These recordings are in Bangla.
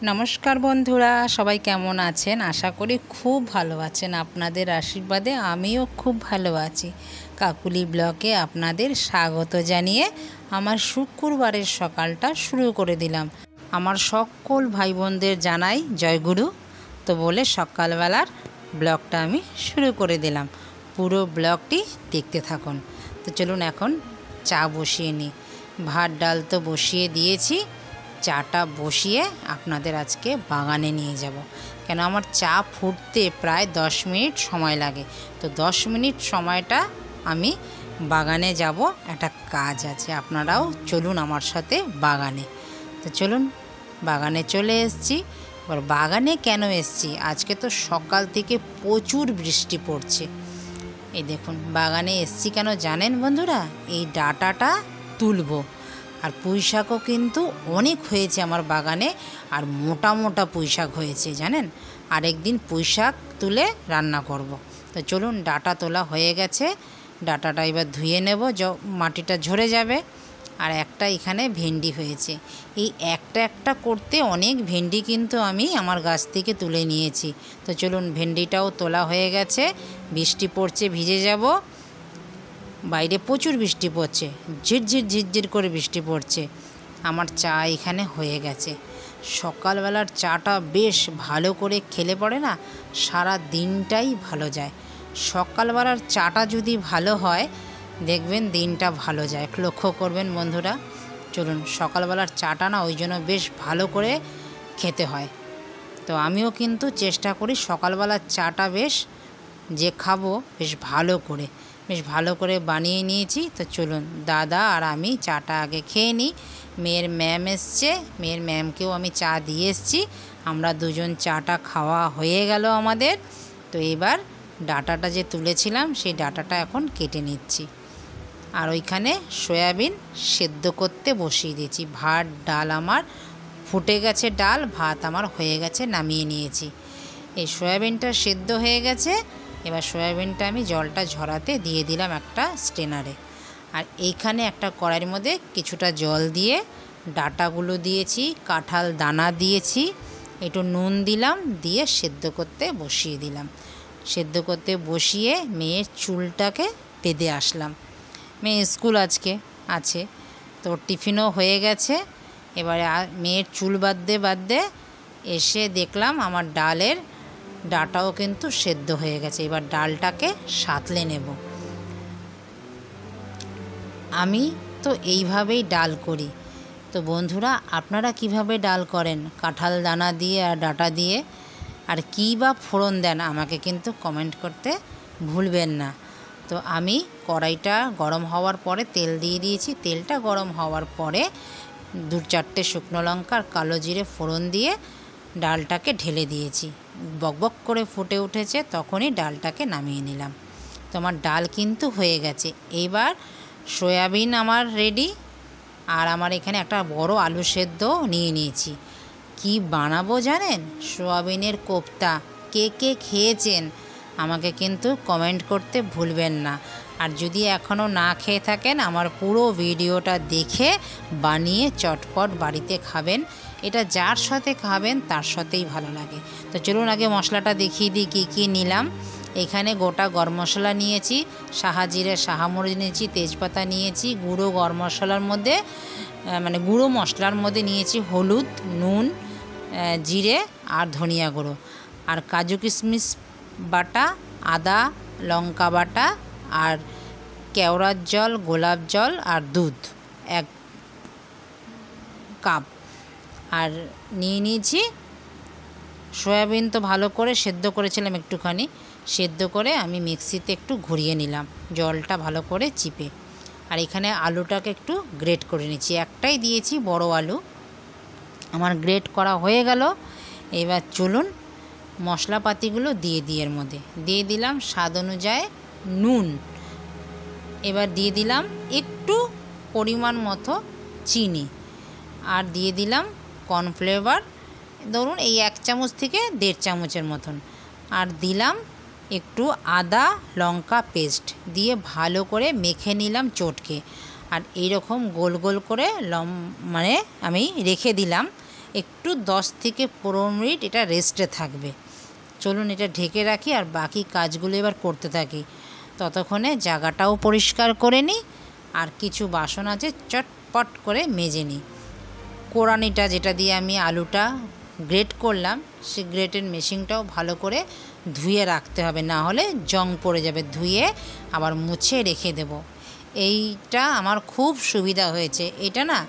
নমস্কার বন্ধুরা, সবাই কেমন আছেন? আশা করি খুব ভালো আছেন। আপনাদের আশীর্বাদে আমিও খুব ভালো আছি। কাকুলি ব্লগে আপনাদের স্বাগত জানিয়ে আমার শুক্রবারের সকালটা শুরু করে দিলাম। আমার সকল ভাই বোনদের জানাই জয়গুরু। তো বলে সকালবেলার ব্লগটা আমি শুরু করে দিলাম। পুরো ব্লগটি দেখতে থাকুন। তো চলুন এখন চা বসিয়ে নিই। ভাত ডাল তো বসিয়ে দিয়েছি, চাটা বসিয়ে আপনাদের আজকে বাগানে নিয়ে যাব। কেন আমার চা ফুটতে প্রায় 10 মিনিট সময় লাগে। তো 10 মিনিট সময়টা আমি বাগানে যাব, একটা কাজ আছে। আপনারাও চলুন আমার সাথে বাগানে। তো চলুন, বাগানে চলে এসেছি। এবার বাগানে কেন এসেছি, আজকে তো সকাল থেকে প্রচুর বৃষ্টি পড়ছে। এই দেখুন বাগানে এসেছি কেন জানেন বন্ধুরা? এই ডাঁটাটা তুলবো। আর পুঁই শাকও কিন্তু অনেক হয়েছে আমার বাগানে, আর মোটা মোটা পুঁই শাক হয়েছে জানেন। আরেকদিন পুঁই শাক তুলে রান্না করব। তো চলুন, ডাঁটা তোলা হয়ে গেছে, ডাঁটাটা এবার ধুয়ে নেব, মাটিটা ঝরে যাবে। আর একটা এখানে ভেন্ডি হয়েছে। এই একটা একটা করতে অনেক ভেন্ডি কিন্তু আমি আমার গাছ থেকে তুলে নিয়েছি। তো চলুন, ভেন্ডিটাও তোলা হয়ে গেছে। বৃষ্টি পড়ছে, ভিজে যাব। বাইরে প্রচুর বৃষ্টি পড়ছে, ঝিরঝির ঝিরঝির করে বৃষ্টি পড়ছে। আমার চা এখানে হয়ে গেছে। সকালবেলার চাটা বেশ ভালো করে খেলে পড়ে না, সারা দিনটাই ভালো যায়। সকালবেলার চাটা যদি ভালো হয়, দেখবেন দিনটা ভালো যায়। লক্ষ্য করবেন বন্ধুরা। চলুন, সকালবেলার চাটা না ওই জন্য বেশ ভালো করে খেতে হয়। তো আমিও কিন্তু চেষ্টা করি সকালবেলার চাটা বেশ যে খাবো বেশ ভালো করে বানিয়ে নিয়েছি। তো চলুন, দাদা আর আমি চাটা আগে খেয়ে নিই। মেয়ের ম্যাম এসছে, মেয়ের ম্যামকেও আমি চা দিয়ে এসছি। আমরা দুজন চাটা খাওয়া হয়ে গেল আমাদের। তো এবার ডাঁটাটা যে তুলেছিলাম সেই ডাঁটাটা এখন কেটে নিচ্ছি। আর ওইখানে সয়াবিন সেদ্ধ করতে বসিয়ে দিয়েছি। ভাত ডাল আমার ফুটে গেছে, ডাল ভাত আমার হয়ে গেছে, নামিয়ে নিয়েছি। এই সয়াবিনটা সেদ্ধ হয়ে গেছে। এবার সয়াবিনটা আমি জলটা ঝরাতে দিয়ে দিলাম একটা স্ট্রেনারে। আর এইখানে একটা কড়াইয়ের মধ্যে কিছুটা জল দিয়ে ডাঁটাগুলো দিয়েছি, কাঁঠাল দানা দিয়েছি, একটু নুন দিলাম, দিয়ে সেদ্ধ করতে বসিয়ে দিলাম। সেদ্ধ করতে বসিয়ে মেয়ের চুলটাকে বেঁধে আসলাম। মেয়ে স্কুল আজকে আছে, তো টিফিনও হয়ে গেছে। এবারে মেয়ের চুল বাঁধতে এসে দেখলাম আমার ডাঁটাও কিন্তু সেদ্ধ হয়ে গেছে। এবার ডালটাকে সাঁতলে নেব। আমি তো এইভাবেই ডাল করি। তো বন্ধুরা, আপনারা কিভাবে ডাল করেন কাঁঠাল দানা দিয়ে আর ডাঁটা দিয়ে? আর কী বা ফোড়ন দেন আমাকে কিন্তু কমেন্ট করতে ভুলবেন না। তো আমি কড়াইটা গরম হওয়ার পরে তেল দিয়ে দিয়েছি। তেলটা গরম হওয়ার পরে 2-4টে শুকনো লঙ্কা আর কালো জিরে ফোড়ন দিয়ে ডালটাকে ঢেলে দিয়েছি। বকবক করে ফুটে উঠেছে, তখনই ডালটাকে নামিয়ে নিলাম। তো আমার ডাল কিন্তু হয়ে গেছে। এইবার সয়াবিন আমার রেডি। আর আমার এখানে একটা বড় আলু সেদ্ধ নিয়ে নিয়েছি। কি বানাবো জানেন? সয়াবিনের কোপ্তা। কে কে খেয়েছেন আমাকে কিন্তু কমেন্ট করতে ভুলবেন না। আর যদি এখনও না খেয়ে থাকেন, আমার পুরো ভিডিওটা দেখে বানিয়ে চটপট বাড়িতে খাবেন। এটা যার সাথে খাবেন তার সাথেই ভালো লাগে। তো চলুন আগে মশলাটা দেখিয়ে দিই কী কী নিলাম। এখানে গোটা গরম মশলা নিয়েছি, সাহা জিরে সাহা মরিচ নিয়েছি, তেজপাতা নিয়েছি। গুঁড়ো গরম মশলার মধ্যে গুঁড়ো মশলার মধ্যে নিয়েছি হলুদ, নুন, জিরে আর ধনিয়া গুঁড়ো, আর কাজু কিশমিশ বাটা, আদা লঙ্কা বাটা, আর কেওড়ার জল, গোলাপ জল আর দুধ 1 কাপ। আর নিয়ে নিয়েছি সয়াবিন। তো ভালো করে সেদ্ধ করেছিলাম, একটুখানি সেদ্ধ করে আমি মিক্সিতে একটু ঘুরিয়ে নিলাম জলটা ভালো করে চিপে। আর এখানে আলুটাকে একটু গ্রেট করে নিচ্ছি। একটাই দিয়েছি বড় আলু, আমার গ্রেট করা হয়ে গেল। এবার চলুন মশলাপাতিগুলো দিয়ে এর মধ্যে দিয়ে দিলাম স্বাদ অনুযায়ী নুন। এবার দিয়ে দিলাম একটু পরিমাণ মতো চিনি, আর দিয়ে দিলাম কর্নফ্লেভার, ধরুন এই 1 চামচ থেকে 1.5 চামচের মতন। আর দিলাম একটু আদা লঙ্কা পেস্ট দিয়ে ভালো করে মেখে নিলাম চটকে। আর এইরকম গোল গোল করে আমি রেখে দিলাম একটু 10 থেকে 15 মিনিট এটা রেস্টে থাকবে। চলুন এটা ঢেকে রাখি আর বাকি কাজগুলো এবার করতে থাকি। ততক্ষণে জায়গাটাও পরিষ্কার করে নিই আর কিছু বাসন আছে চটপট করে মেজে নিই। কোড়ানিটা যেটা দিয়ে আমি আলুটা গ্রেট করলাম, সেই গ্রেটের মেশিনটাও ভালো করে ধুয়ে রাখতে হবে, না হলে জং পড়ে যাবে। ধুয়ে আবার মুছে রেখে দেব। এইটা আমার খুব সুবিধা হয়েছে। এটা না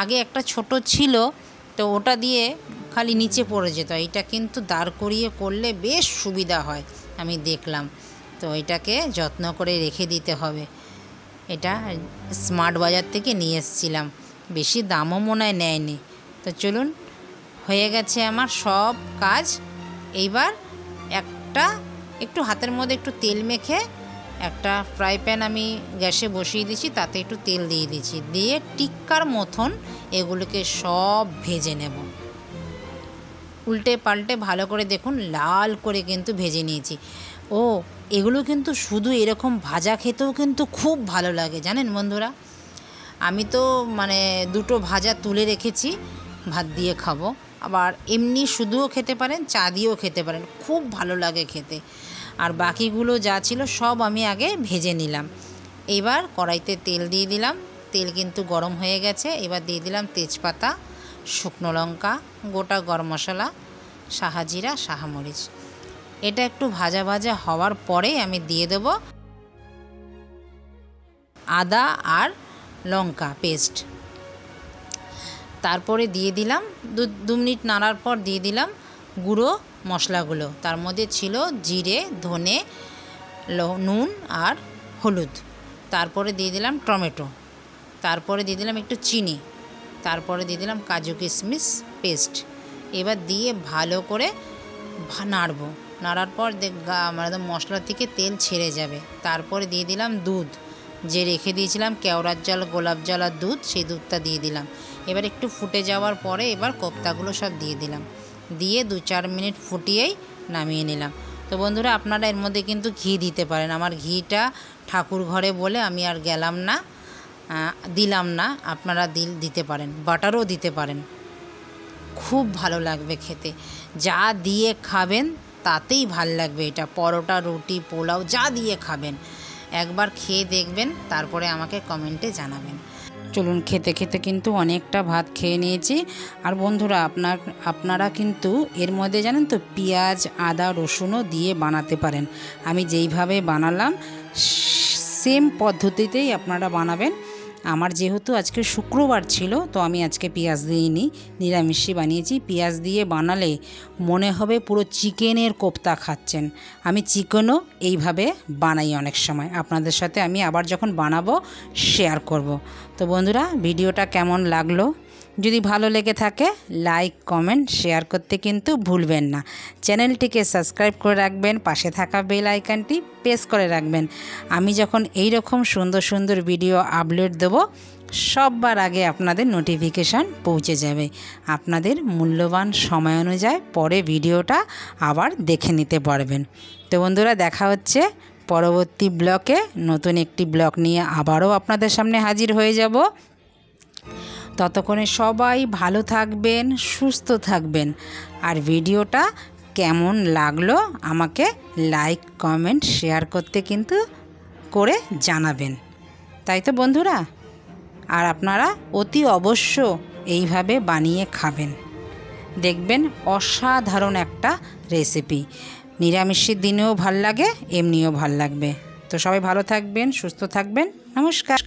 আগে একটা ছোট ছিল, তো ওটা দিয়ে খালি নিচে পড়ে যেত। এটা কিন্তু দাঁড় করিয়ে করলে বেশ সুবিধা হয়, আমি দেখলাম। তো এটাকে যত্ন করে রেখে দিতে হবে। এটা স্মার্ট বাজার থেকে নিয়ে এসেছিলাম, বেশি দামও মনে হয় নেয়নি। তো চলুন, হয়ে গেছে আমার সব কাজ। এইবার একটু হাতের মধ্যে একটু তেল মেখে একটা ফ্রাই প্যান আমি গ্যাসে বসিয়ে দিয়েছি, তাতে একটু তেল দিয়ে দিয়েছি, দিয়ে টিক্কার মতন এগুলোকে সব ভেজে নেব। উল্টে পাল্টে ভালো করে দেখুন লাল করে কিন্তু ভেজে নিয়েছি। ও এগুলো কিন্তু শুধু এরকম ভাজা খেতেও কিন্তু খুব ভালো লাগে, জানেন বন্ধুরা। আমি তো মানে দুটো ভাজা তুলে রেখেছি, ভাত দিয়ে খাবো, আবার এমনি শুধুও খেতে পারেন, চা দিয়েও খেতে পারেন, খুব ভালো লাগে খেতে। আর বাকিগুলো যা ছিল সব আমি আগে ভেজে নিলাম। এবার কড়াইতে তেল দিয়ে দিলাম, তেল কিন্তু গরম হয়ে গেছে। এবার দিয়ে দিলাম তেজপাতা, শুকনো লঙ্কা, গোটা গরম মশলা, সাহাজিরা, সাহামরিচ। এটা একটু ভাজা ভাজা হওয়ার পরে আমি দিয়ে দেব আদা আর লঙ্কা পেস্ট। তারপরে দিয়ে দিলাম 2 মিনিট নাড়ার পর দিয়ে দিলাম গুঁড়ো মশলাগুলো। তার মধ্যে ছিল জিরে, ধনে, নুন আর হলুদ। তারপরে দিয়ে দিলাম টমেটো, তারপরে দিয়ে দিলাম একটু চিনি, তারপরে দিয়ে দিলাম কাজু কিশমিশ পেস্ট। এবার দিয়ে ভালো করে নাড়ব। নাড়ার পর একদম মশলা থেকে তেল ছেড়ে যাবে। তারপরে দিয়ে দিলাম দুধ, যে রেখে দিয়েছিলাম কেওড়ার জল, গোলাপ জল আর দুধ, সেই দুধটা দিয়ে দিলাম। এবার একটু ফুটে যাওয়ার পরে এবার কোপ্তাগুলো সব দিয়ে দিলাম, দিয়ে 2-4 মিনিট ফুটিয়েই নামিয়ে নিলাম। তো বন্ধুরা, আপনারা এর মধ্যে কিন্তু ঘি দিতে পারেন। আমার ঘিটা ঠাকুর ঘরে বলে আমি আর গেলাম না, দিলাম না। আপনারা দিতে পারেন, বাটারও দিতে পারেন, খুব ভালো লাগবে খেতে। যা দিয়ে খাবেন তাতেই ভাল লাগবে। এটা পরোটা, রুটি, পোলাও যা দিয়ে খাবেন, একবার খেয়ে দেখবেন, তারপরে আমাকে কমেন্টে জানাবেন। চলুন, খেতে খেতে কিন্তু অনেকটা ভাত খেয়ে নিয়েছি। আর বন্ধুরা, আপনারা কিন্তু এর মধ্যে জানেন তো পেঁয়াজ, আদা, রসুনও দিয়ে বানাতে পারেন। আমি যেইভাবে বানালাম সেম পদ্ধতিতেই আপনারা বানাবেন। আমার যেহেতু আজকে শুক্রবার ছিল, তো আমি আজকে পেঁয়াজ দিইনি, নিরামিষই বানিয়েছি। পেঁয়াজ দিয়ে বানালে মনে হবে পুরো চিকেনের কোপ্তা খাচ্ছেন। আমি চিকেনও এইভাবে বানাই অনেক সময়, আপনাদের সাথে আমি আবার যখন বানাবো শেয়ার করব। তো বন্ধুরা, ভিডিওটা কেমন লাগলো? যদি ভালো লেগে থাকে লাইক, কমেন্ট, শেয়ার করতে কিন্তু ভুলবেন না। চ্যানেলটিকে সাবস্ক্রাইব করে রাখবেন, পাশে থাকা বেল আইকনটি প্রেস করে রাখবেন। আমি যখন এই রকম সুন্দর সুন্দর ভিডিও আপলোড দেব, সববার আগে আপনাদের নোটিফিকেশান পৌঁছে যাবে। আপনাদের মূল্যবান সময় অনুযায়ী পরে ভিডিওটা আবার দেখে নিতে পারবেন। তো বন্ধুরা, দেখা হচ্ছে পরবর্তী ব্লকে। নতুন একটি ব্লগ নিয়ে আবারও আপনাদের সামনে হাজির হয়ে যাব। ততক্ষণে সবাই ভালো থাকবেন, সুস্থ থাকবেন। আর ভিডিওটা কেমন লাগলো আমাকে লাইক, কমেন্ট, শেয়ার করতে কিন্তু করে জানাবেন, তাই তো বন্ধুরা? আর আপনারা অতি অবশ্য এইভাবে বানিয়ে খাবেন, দেখবেন অসাধারণ একটা রেসিপি। নিরামিষের দিনেও ভাল লাগে, এমনিও ভাল লাগবে। তো সবাই ভালো থাকবেন, সুস্থ থাকবেন। নমস্কার।